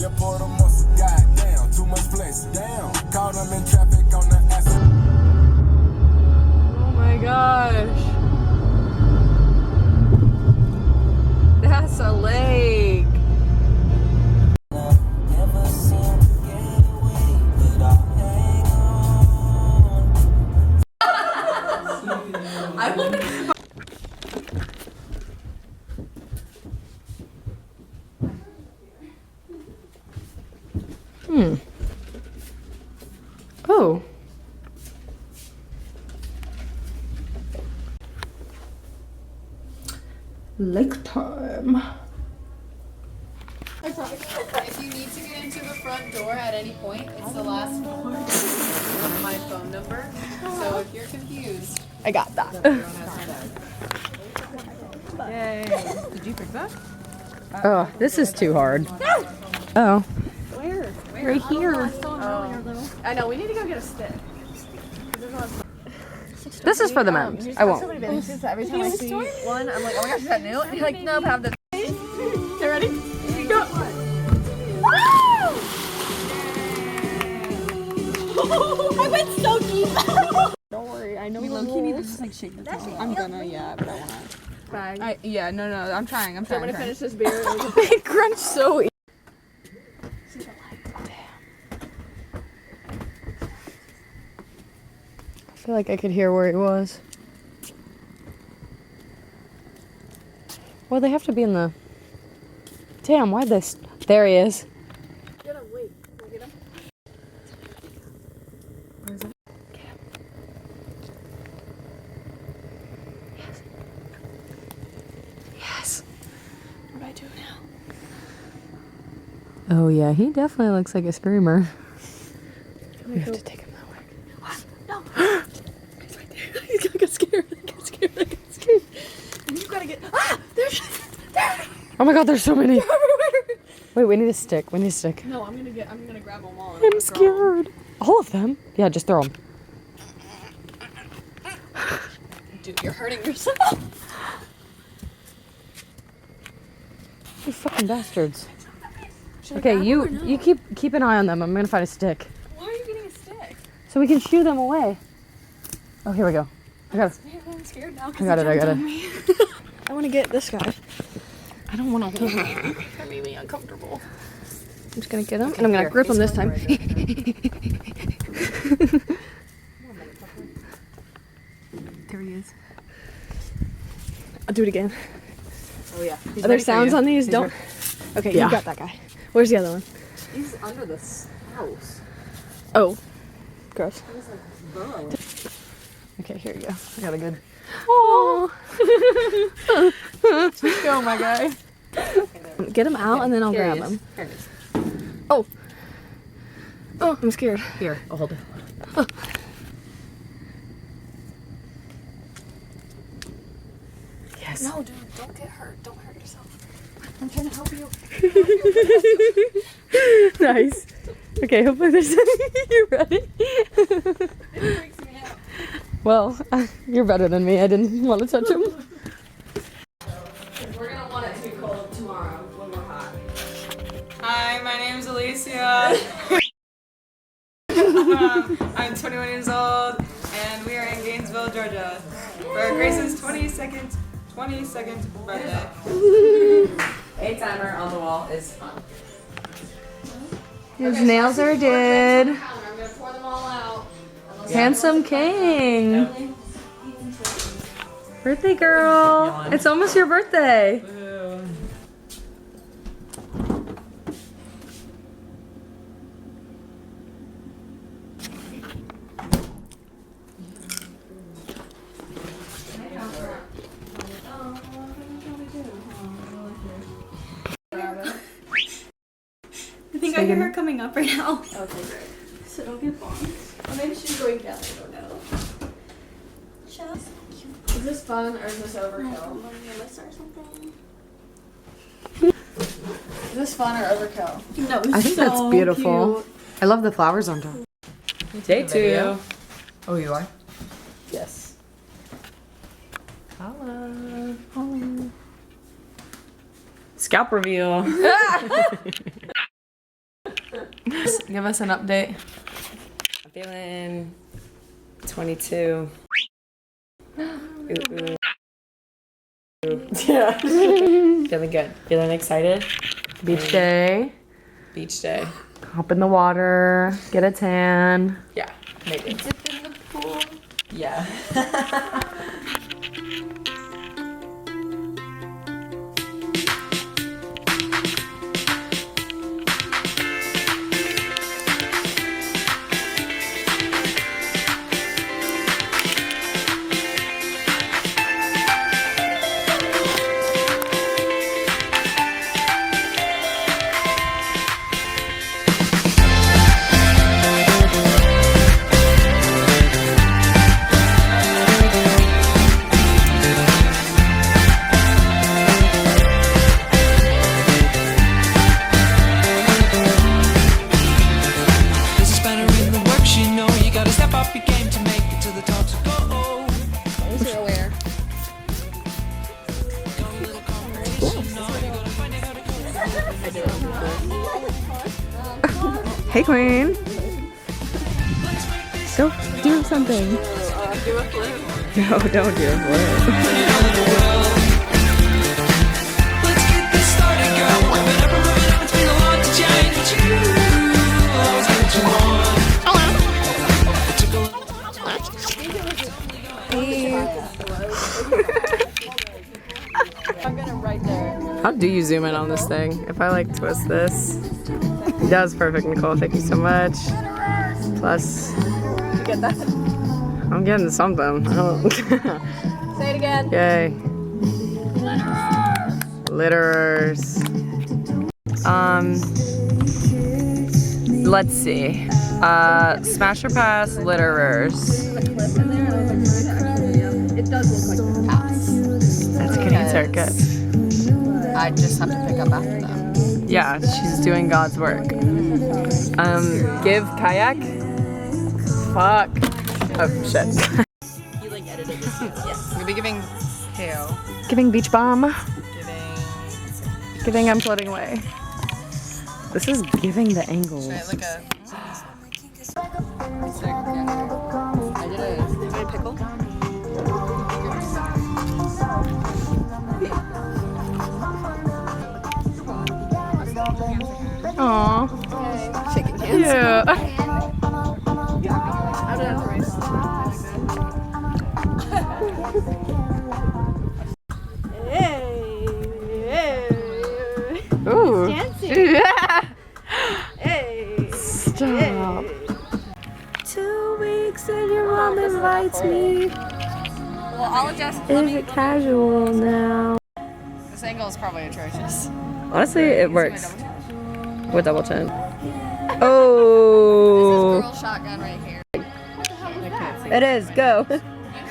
Just pour the muscle, goddamn, too much flex. Damn, caught them in traffic on the acid. Oh my gosh. That's a lake. Never seem to get away, but I hang on. I want to. Oh. Lake time. If you need to get into the front door at any point, it's the last door of my phone number. So if you're confused, I got that. yay. Did you pick that? Oh, this is too hard. Oh. Where? Right here. I know, we need to go get a stick. This is for the moms. I won't. Every time I see one, I'm like, oh my gosh, is that new? And you're like, nope, have the. You ready? Go. I went so deep. Don't worry, I know We low-key need to just like shake the top. I'm gonna, yeah, but I wanna. bag. Yeah, no, I'm trying. I'm trying. I'm gonna finish this beer. It crunched so easy. I feel like I could hear where he was. Well, they have to be in the... Damn, why'd this... There he is. Get him, wait. Can I get him? Where is it? Get him. Yes. Yes. What do I do now? Oh yeah, he definitely looks like a screamer. We have to take him that way. No. He's right there. He's gonna get scared. I got scared. I got scared. You gotta get. Ah! There's. There! Oh my god, there's so many. Wait, we need a stick. We need a stick. No, I'm gonna grab them all. I'm scared. All of them? Yeah, just throw them. Dude, you're hurting yourself. You fucking bastards. Should I Okay, grab you one or no? you keep an eye on them. I'm gonna find a stick Why are you getting a stick? so we can shoo them away. Oh, here we go. I got it. I'm scared now. I got it. I got it. I want to get this guy. I don't want to hold him. That made me uncomfortable. I'm just gonna get him, and I'm gonna grip him this time. There he is. I'll do it again. Oh yeah. Are there sounds on these? Don't. Okay, Yeah. you got that guy. Where's the other one? He's under this house. Oh, gross. He's like burrowing. Okay, here you go. I got a good. Oh. Go, my guy. Get him out, and then I'll Here grab he is. him. Here he is. Oh. Oh, I'm scared. Here, I'll hold it. Yes. No, dude, don't get hurt. Don't hurt yourself. I'm trying to help you. Nice. Okay, hopefully there's. You ready? It freaks me out. Well, you're better than me. I didn't want to touch him. We're gonna want it to be cold tomorrow when we're hot. Hi, my name's Alicia. I'm 21 years old, and we are in Gainesville, Georgia, for Grace's 22nd birthday. A timer on the wall is fun. His nails are did. I'm gonna pour them all out. Handsome king. Birthday girl. It's almost your birthday. I think I hear her coming up right now. Okay, great. So don't get bombed. Or maybe she's going down. I don't know. Is this fun or is this overkill? Is this fun or overkill? No, I think that's beautiful. I love the flowers on top. Day 2. Oh, you are? Yes. Holla. Scalp reveal. Give us an update. I'm feeling 22. Yeah. Feeling good. Feeling excited. Beach day. Beach day. Hop in the water. Get a tan. Yeah, maybe. Dip in the pool. Yeah. Hey, Queen. Go do something. Do a flip. No, don't do it. Let's get this started, girl. Wrap it up, it's been a lot to change, but you always get what you want. It took a I'm gonna right there. How do you zoom in on this thing? If I like twist this. That was perfect, Nicole. Thank you so much. Plus, You get that? I'm getting something. I don't. Say it again. Yay. Litterers. Let's see. Smash or pass, litterers. It does look like a pass. That's a good answer. Good. I just have to pick up after them. Yeah, she's doing God's work. Give kayak. Fuck. Oh shit. You like edited this? Yes. We'll be giving hail. Giving beach bomb. Giving. Giving I'm floating away. This is giving the angles. Should I like a? I did a pickle. Aww. Shaking hands. Yeah. How did I race? Ooh. Dancing. Yeah. Hey. Stop. 2 weeks and your mom invites me. Well, I'll adjust. Is it casual now? This angle is probably atrocious. Honestly, it works. With double chin. This Oh. is girl shotgun right here. It is. Go. You go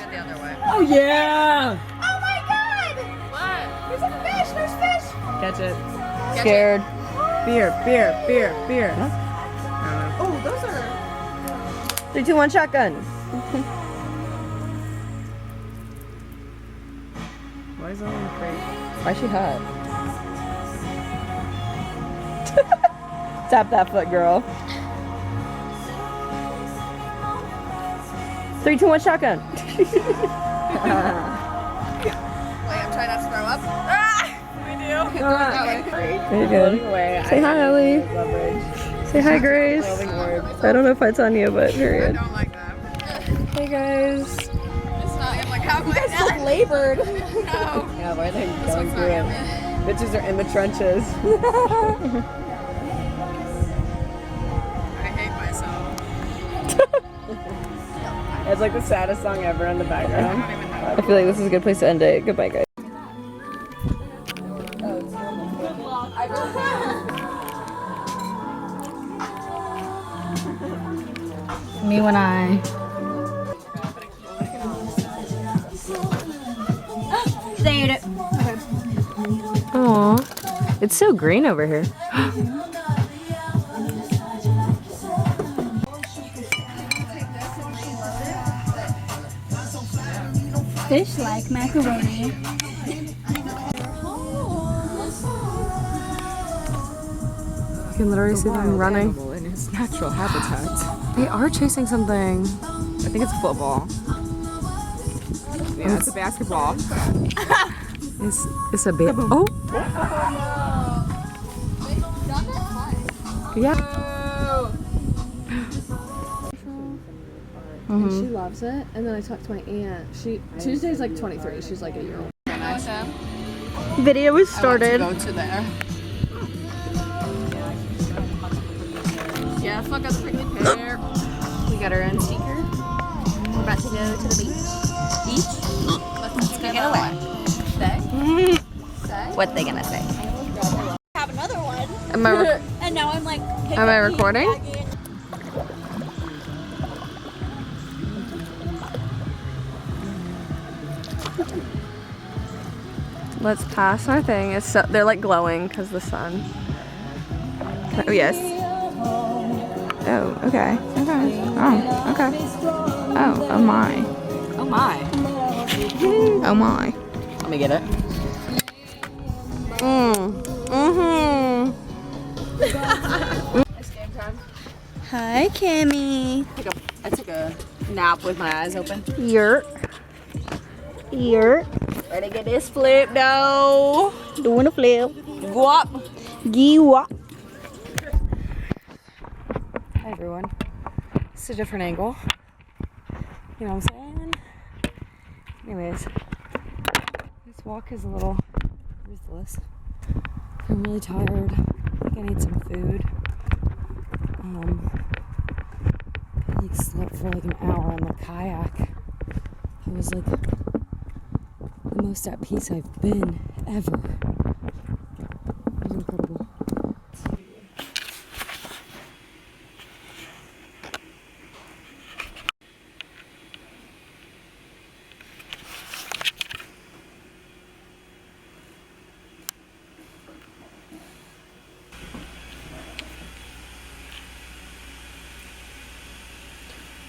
the other way. Oh yeah. Oh my god! What? There's a fish! There's fish! Catch it. Catch Scared. Beer. Oh, those are. 3, 2, 1, shotgun. Why is that on the crate? Why is she hot? Tap that foot, girl. 3, 2, 1, shotgun. Wait, I'm trying not to throw up. Ah! We do. That way. Very good. Say hi, Ellie. Say hi, Grace. I don't know if it's on you, but I period. don't like that. Hey, guys. It's not. I'm like halfway down. Labored. No. Yeah, why are they This one's not happening. Bitches are in the trenches. I hate myself. It's like the saddest song ever in the I background. don't even know. I feel like this is a good place to end it. Goodbye, guys. Me when I. Aw, it's so green over here. Fish like macaroni. You can literally see them running. its natural habitat. They are chasing something. I think it's a football. Yeah, it's a basketball. It's a bit. Oh. Yeah. And she loves it. And then I talked to my aunt. Tuesday's like 23. She's like a year old. Video was started. Go to there. Yeah, fuck us pretty pair. We got our own speaker. We're about to go to the beach. Let's go get away. Say? What they gonna say? Have another one. Am I, And now I'm like, am I recording? Let's pass our thing. It's so, they're like glowing because the sun. Oh yes. Oh okay. Okay. Oh okay. Oh oh my. Oh my. Oh my. Let me get it. It's game time. Hi, Kimmy. I took a nap with my eyes open. Yurt. Yurt. Ready to get this flip though. Doing a flip. Go up. Giwa. Hi everyone. It's a different angle. You know what I'm saying? Anyways, this walk is a little ruthless. I'm really tired. I think I need some food. I like slept for like an hour in the kayak. I was like the most at peace I've been ever. It was incredible.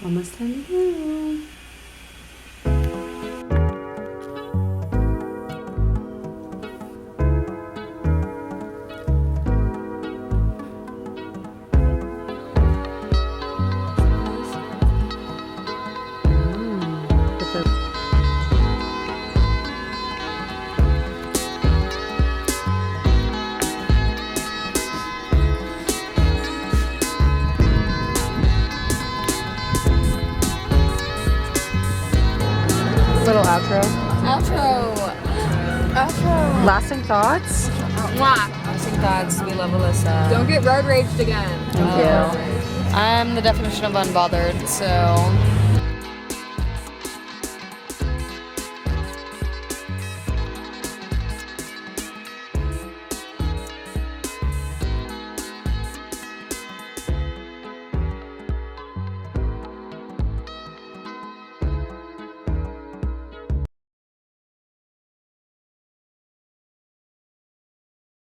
Almost time to go. Little outro. Outro. Lasting thoughts. Lasting thoughts. We love Alyssa. Don't get road raged again. Thank you. I'm the definition of unbothered, so